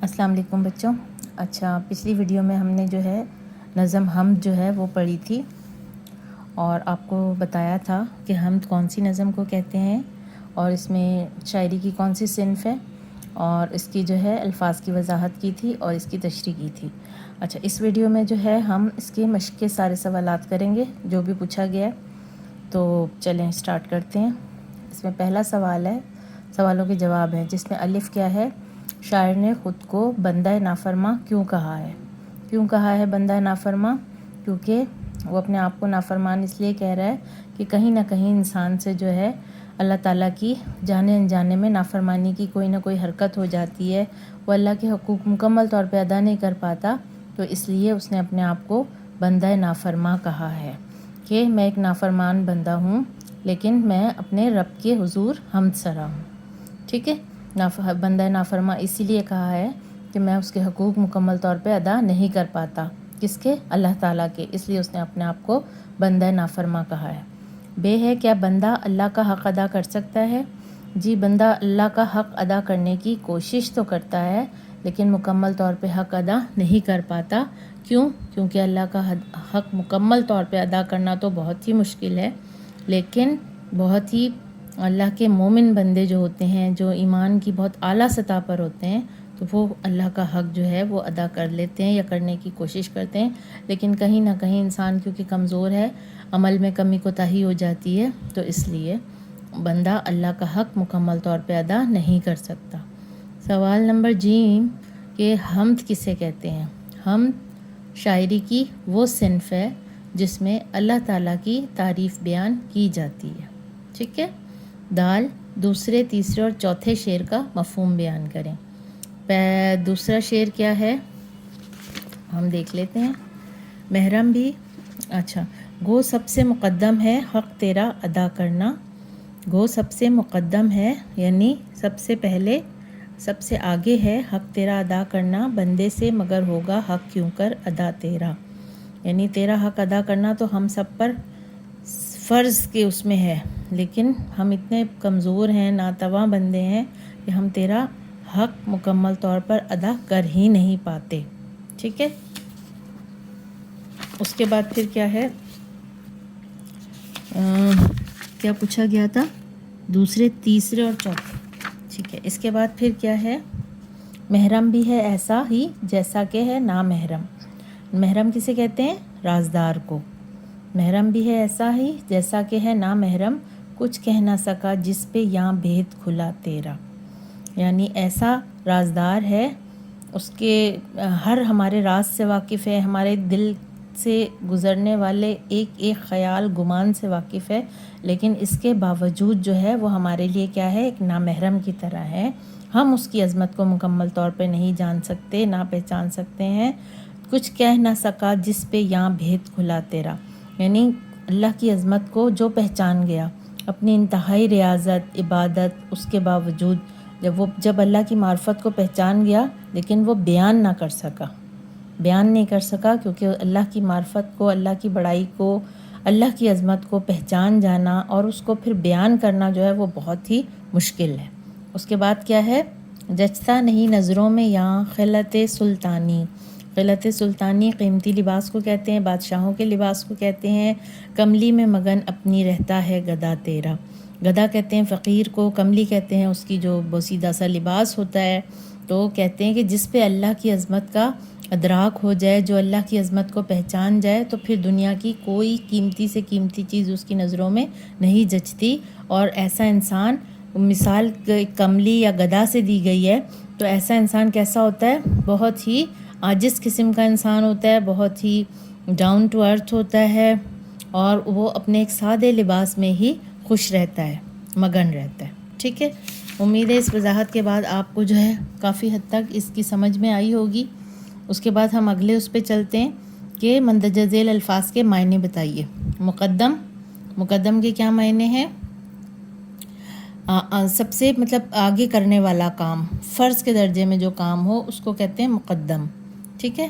السلام علیکم بچوں. اچھا، پچھلی ویڈیو میں ہم نے جو ہے نظم حمد جو ہے وہ پڑھی تھی اور آپ کو بتایا تھا کہ حمد کون سی نظم کو کہتے ہیں اور اس میں شاعری کی کون سی صنف ہے اور اس کی جو ہے الفاظ کی وضاحت کی تھی اور اس کی تشریح کی تھی. اچھا، اس ویڈیو میں جو ہے ہم اس کے مشق کے سارے سوالات کریں گے جو بھی پوچھا گیا ہے. تو چلیں اسٹارٹ کرتے ہیں. اس میں پہلا سوال ہے، سوالوں کے جواب ہیں جس میں الف کیا ہے؟ شاعر نے خود کو بندہ نافرما کیوں کہا ہے؟ کیوں کہا ہے بندہ نافرما؟ کیونکہ وہ اپنے آپ کو نافرمان اس لیے کہہ رہا ہے کہ کہیں نہ کہیں انسان سے جو ہے اللہ تعالیٰ کی جانے انجانے میں نافرمانی کی کوئی نہ کوئی حرکت ہو جاتی ہے. وہ اللہ کے حقوق مکمل طور پہ ادا نہیں کر پاتا، تو اس لیے اس نے اپنے آپ کو بندہ نافرما کہا ہے کہ میں ایک نافرمان بندہ ہوں لیکن میں اپنے رب کے حضور حمد سرا ہوں. ٹھیک ہے، بندہ نافرما اسی لیے کہا ہے کہ میں اس کے حقوق مکمل طور پہ ادا نہیں کر پاتا. کس کے؟ اللہ تعالیٰ کے. اس لیے اس نے اپنے آپ کو بندہ نافرما کہا ہے. بے ہے، کیا بندہ اللہ کا حق ادا کر سکتا ہے؟ جی، بندہ اللہ کا حق ادا کرنے کی کوشش تو کرتا ہے لیکن مکمل طور پہ حق ادا نہیں کر پاتا. کیوں؟ کیونکہ اللہ کا حق مکمل طور پہ ادا کرنا تو بہت ہی مشکل ہے، لیکن بہت ہی اللہ کے مومن بندے جو ہوتے ہیں، جو ایمان کی بہت اعلیٰ سطح پر ہوتے ہیں، تو وہ اللہ کا حق جو ہے وہ ادا کر لیتے ہیں یا کرنے کی کوشش کرتے ہیں. لیکن کہیں نہ کہیں انسان کیونکہ کمزور ہے، عمل میں کمی کوتاہی ہو جاتی ہے، تو اس لیے بندہ اللہ کا حق مکمل طور پہ ادا نہیں کر سکتا. سوال نمبر جیم کہ حمد کسے کہتے ہیں؟ حمد شاعری کی وہ صنف ہے جس میں اللہ تعالیٰ کی تعریف بیان کی جاتی ہے. ٹھیک ہے. دال، دوسرے، تیسرے اور چوتھے شعر کا مفہوم بیان کریں. دوسرا شعر کیا ہے ہم دیکھ لیتے ہیں. محرم بھی، اچھا، گو سب سے مقدم ہے حق تیرا ادا کرنا. گو سب سے مقدم ہے یعنی سب سے پہلے، سب سے آگے ہے حق تیرا ادا کرنا بندے سے، مگر ہوگا حق کیوں کر ادا تیرا. یعنی تیرا حق ادا کرنا تو ہم سب پر فرض کے اس میں ہے، لیکن ہم اتنے کمزور ہیں، ناتواں بندے ہیں کہ ہم تیرا حق مکمل طور پر ادا کر ہی نہیں پاتے. ٹھیک ہے. اس کے بعد پھر کیا ہے، کیا پوچھا گیا تھا؟ دوسرے، تیسرے اور چوتھے. ٹھیک ہے. اس کے بعد پھر کیا ہے؟ محرم بھی ہے ایسا ہی جیسا کہ ہے نامحرم. محرم کسے کہتے ہیں؟ رازدار کو. محرم بھی ہے ایسا ہی جیسا کہ ہے نامحرم، کچھ کہہ نہ سکا جس پہ یہاں بھید کھلا تیرا. یعنی ایسا رازدار ہے، اس کے ہر ہمارے راز سے واقف ہے، ہمارے دل سے گزرنے والے ایک ایک خیال گمان سے واقف ہے، لیکن اس کے باوجود جو ہے وہ ہمارے لیے کیا ہے؟ ایک نامحرم کی طرح ہے. ہم اس کی عظمت کو مکمل طور پہ نہیں جان سکتے، نہ پہچان سکتے ہیں. کچھ کہہ نہ سکا جس پہ یہاں بھید کھلا تیرا. یعنی اللہ کی عظمت کو جو پہچان گیا اپنی انتہائی ریاضت، عبادت، اس کے باوجود جب اللہ کی معرفت کو پہچان گیا لیکن وہ بیان نہ کر سکا، بیان نہیں کر سکا، کیونکہ اللہ کی معرفت کو، اللہ کی بڑائی کو، اللہ کی عظمت کو پہچان جانا اور اس کو پھر بیان کرنا جو ہے وہ بہت ہی مشکل ہے. اس کے بعد کیا ہے؟ جچتا نہیں نظروں میں یہاں خلعت سلطانی. خلعت سلطانی قیمتی لباس کو کہتے ہیں، بادشاہوں کے لباس کو کہتے ہیں. کملی میں مگن اپنی رہتا ہے گدا تیرا. گدا کہتے ہیں فقیر کو، کملی کہتے ہیں اس کی جو بوسیدہ سا لباس ہوتا ہے. تو کہتے ہیں کہ جس پہ اللہ کی عظمت کا ادراک ہو جائے، جو اللہ کی عظمت کو پہچان جائے، تو پھر دنیا کی کوئی قیمتی سے قیمتی چیز اس کی نظروں میں نہیں جچتی. اور ایسا انسان، مثال کملی یا گدا سے دی گئی ہے، تو ایسا انسان کیسا ہوتا ہے؟ بہت ہی عاجز قسم کا انسان ہوتا ہے، بہت ہی ڈاؤن ٹو ارتھ ہوتا ہے، اور وہ اپنے ایک سادے لباس میں ہی خوش رہتا ہے، مگن رہتا ہے. ٹھیک ہے. امید ہے اس وضاحت کے بعد آپ کو جو ہے کافی حد تک اس کی سمجھ میں آئی ہوگی. اس کے بعد ہم اگلے اس پہ چلتے ہیں کہ مندرجہ ذیل الفاظ کے معنی بتائیے. مقدم، مقدم کے کیا معنی ہیں؟ سب سے مطلب آگے کرنے والا کام، فرض کے درجے میں جو کام ہو اس کو کہتے ہیں مقدم. ٹھیک ہے.